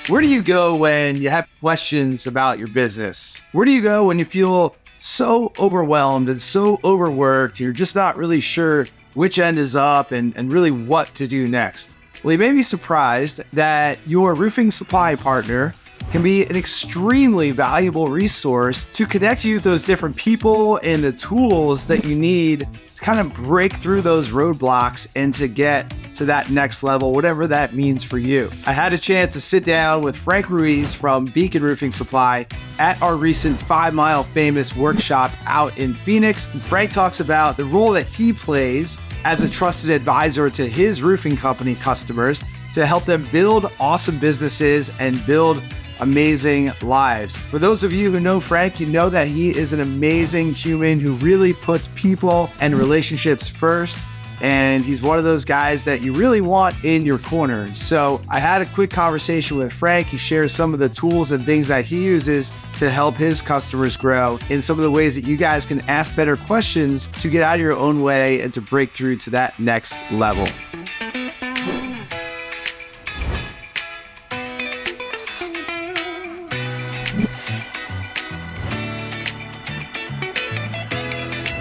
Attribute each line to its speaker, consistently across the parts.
Speaker 1: Where do you go when you have questions about your business? Where do you go when you feel so overwhelmed and so overworked, you're just not really sure which end is up and really what to do next? Well, you may be surprised that your roofing supply partner can be an extremely valuable resource to connect you with those different people and the tools that you need to kind of break through those roadblocks and to get to that next level, whatever that means for you. I had a chance to sit down with Frank Ruiz from Beacon Roofing Supply at our recent 5 Mile Famous workshop out in Phoenix. And Frank talks about the role that he plays as a trusted advisor to his roofing company customers to help them build awesome businesses and build amazing lives. For those of you who know Frank, you know that he is an amazing human who really puts people and relationships first. And he's one of those guys that you really want in your corner. So I had a quick conversation with Frank. He shares some of the tools and things that he uses to help his customers grow, and some of the ways that you guys can ask better questions to get out of your own way and to break through to that next level.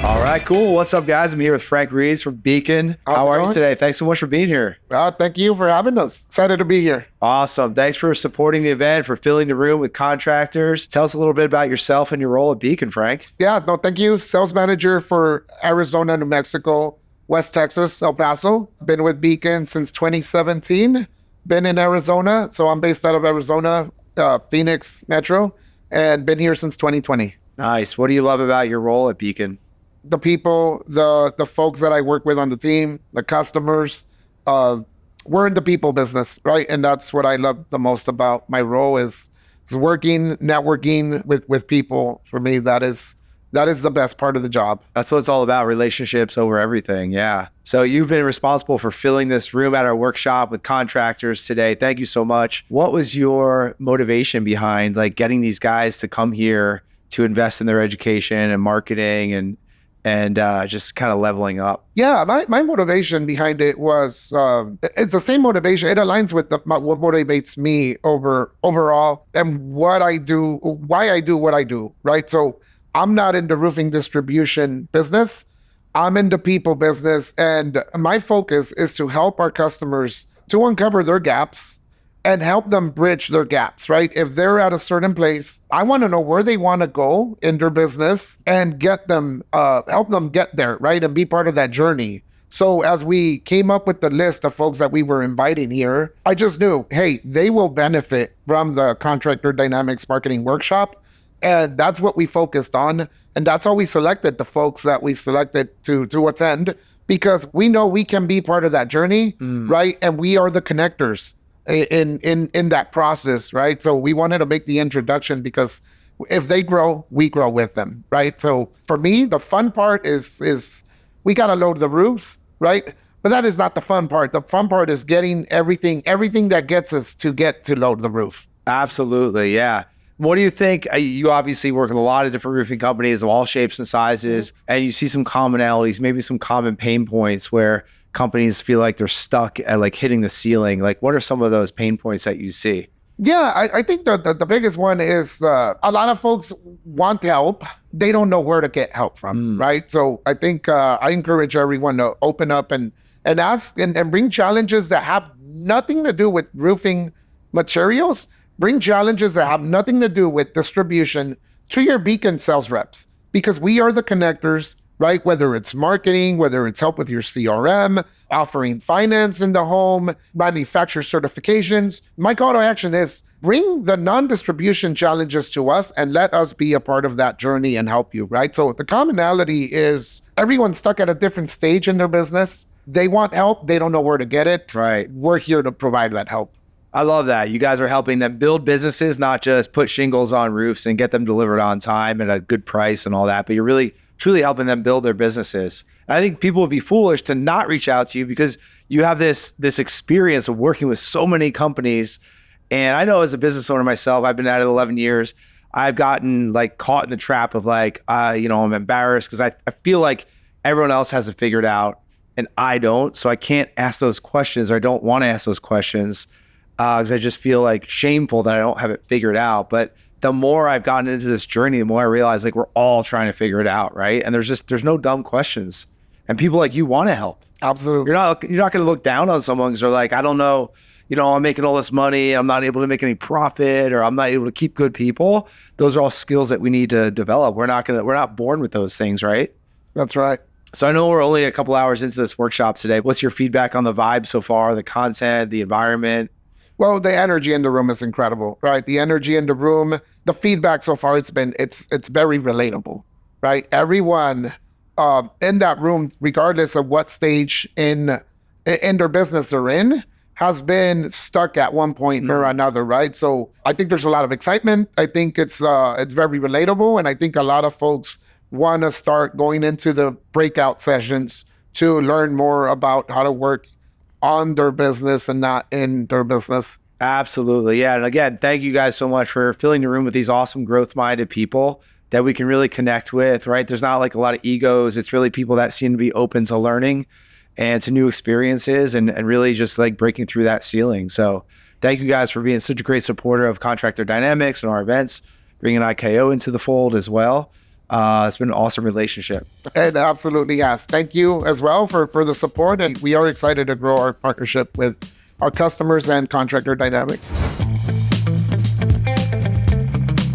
Speaker 1: All right, cool. What's up, guys? I'm here with Frank Ruiz from Beacon. How are you today? Thanks so much for being here.
Speaker 2: Thank you for having us. Excited to be here.
Speaker 1: Awesome. Thanks for supporting the event, for filling the room with contractors. Tell us a little bit about yourself and your role at Beacon, Frank.
Speaker 2: Thank you. Sales manager for Arizona, New Mexico, West Texas, El Paso. Been with Beacon since 2017. Been in Arizona. So I'm based out of Arizona, Phoenix Metro, and been here since 2020.
Speaker 1: Nice. What do you love about your role at Beacon?
Speaker 2: The people, the folks that I work with on the team, the customers. We're in the people business, right? And that's what I love the most about my role is working, networking with people. For me, that is the best part of the job.
Speaker 1: That's what it's all about, relationships over everything. Yeah. So you've been responsible for filling this room at our workshop with contractors today. Thank you so much. What was your motivation behind getting these guys to come here to invest in their education and marketing and just kind of leveling up?
Speaker 2: Yeah, my motivation behind it was, it's the same motivation. It aligns with what motivates me overall and why I do what I do, right? So I'm not in the roofing distribution business. I'm in the people business. And my focus is to help our customers to uncover their gaps and help them bridge their gaps, right? If they're at a certain place, I want to know where they want to go in their business and get them, help them get there, right? And be part of that journey. So as we came up with the list of folks that we were inviting here, I just knew, hey, they will benefit from the Contractor Dynamics Marketing Workshop. And that's what we focused on. And that's how we selected the folks that we selected to attend, because we know we can be part of that journey, right? And we are the connectors in that process, right? So we wanted to make the introduction because if they grow, we grow with them, right? So for me, the fun part is we got to load the roofs, right? But that is not the fun part. The fun part is getting everything that gets us to get to load the roof.
Speaker 1: Absolutely, yeah. What do you think? You obviously work with a lot of different roofing companies of all shapes and sizes, and you see some commonalities, maybe some common pain points where companies feel like they're stuck at hitting the ceiling. What are some of those pain points that you see?
Speaker 2: Yeah, I think the biggest one is a lot of folks want help. They don't know where to get help from, right? So I think I encourage everyone to open up and ask and bring challenges that have nothing to do with roofing materials. Bring challenges that have nothing to do with distribution to your Beacon sales reps, because we are the connectors, right? Whether it's marketing, whether it's help with your CRM, offering finance in the home, manufacturer certifications. My call to action is bring the non-distribution challenges to us and let us be a part of that journey and help you, right? So the commonality is everyone's stuck at a different stage in their business. They want help. They don't know where to get it.
Speaker 1: Right.
Speaker 2: We're here to provide that help.
Speaker 1: I love that. You guys are helping them build businesses, not just put shingles on roofs and get them delivered on time at a good price and all that, but you're really truly helping them build their businesses. And I think people would be foolish to not reach out to you because you have this experience of working with so many companies. And I know as a business owner myself, I've been at it 11 years. I've gotten caught in the trap of I'm embarrassed because I feel like everyone else has it figured out and I don't. So I can't ask those questions, or I don't want to ask those questions. because I just feel like shameful that I don't have it figured out. But the more I've gotten into this journey, the more I realize like we're all trying to figure it out, right? And there's no dumb questions, and people like you want to help.
Speaker 2: Absolutely.
Speaker 1: You're not going to look down on someone because they're like, I don't know, I'm making all this money, I'm not able to make any profit, or I'm not able to keep good people. Those are all skills that we need to develop. We're not born with those things, right?
Speaker 2: That's right.
Speaker 1: So I know we're only a couple hours into this workshop today. What's your feedback on the vibe so far, the content, the environment?
Speaker 2: Well, the energy in the room is incredible, right? The energy in the room, the feedback so far, it's very relatable, right? Everyone in that room, regardless of what stage in their business they're in, has been stuck at one point or another, right? So I think there's a lot of excitement. I think it's very relatable, and I think a lot of folks want to start going into the breakout sessions to learn more about how to work on their business and not in their business.
Speaker 1: Absolutely. Yeah. And again, thank you guys so much for filling the room with these awesome growth-minded people that we can really connect with, right? There's not like a lot of egos. It's really people that seem to be open to learning and to new experiences and really just like breaking through that ceiling. So thank you guys for being such a great supporter of Contractor Dynamics and our events, bringing IKO into the fold as well. It's been an awesome relationship.
Speaker 2: It absolutely has. Thank you as well for the support. And we are excited to grow our partnership with our customers and Contractor Dynamics.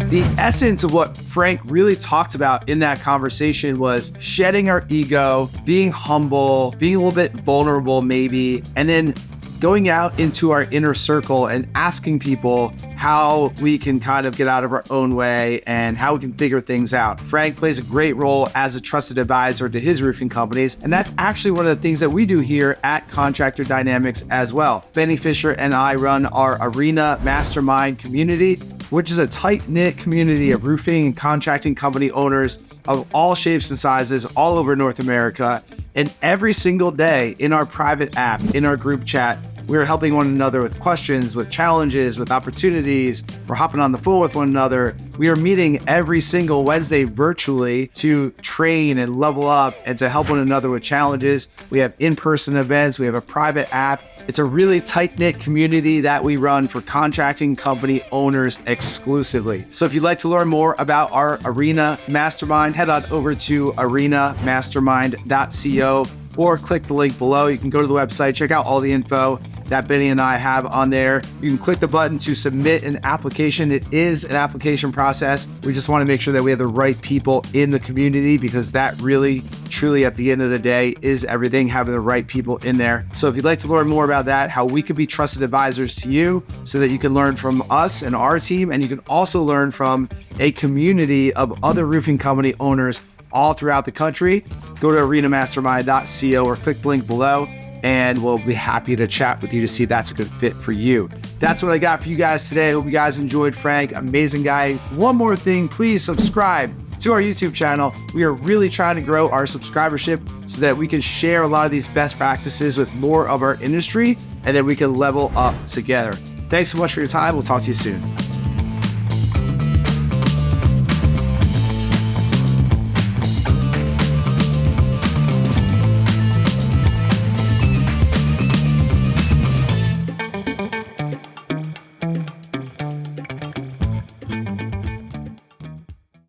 Speaker 1: The essence of what Frank really talked about in that conversation was shedding our ego, being humble, being a little bit vulnerable maybe, and then going out into our inner circle and asking people how we can kind of get out of our own way and how we can figure things out. Frank plays a great role as a trusted advisor to his roofing companies, and that's actually one of the things that we do here at Contractor Dynamics as well. Benny Fisher and I run our Arena Mastermind community, which is a tight-knit community of roofing and contracting company owners of all shapes and sizes all over North America. And every single day in our private app, in our group chat, we're helping one another with questions, with challenges, with opportunities. We're hopping on the phone with one another. We are meeting every single Wednesday virtually to train and level up and to help one another with challenges. We have in-person events. We have a private app. It's a really tight-knit community that we run for contracting company owners exclusively. So if you'd like to learn more about our Arena Mastermind, head on over to arenamastermind.co or click the link below. You can go to the website, check out all the info that Benny and I have on there. You can click the button to submit an application. It is an application process. We just want to make sure that we have the right people in the community because that really, truly at the end of the day is everything, having the right people in there. So if you'd like to learn more about that, how we could be trusted advisors to you so that you can learn from us and our team, and you can also learn from a community of other roofing company owners all throughout the country, go to arenamastermind.co or click the link below, and we'll be happy to chat with you to see if that's a good fit for you. That's what I got for you guys today. Hope you guys enjoyed Frank. Amazing guy. One more thing, please subscribe to our YouTube channel. We are really trying to grow our subscribership so that we can share a lot of these best practices with more of our industry, and then we can level up together. Thanks so much for your time. We'll talk to you soon.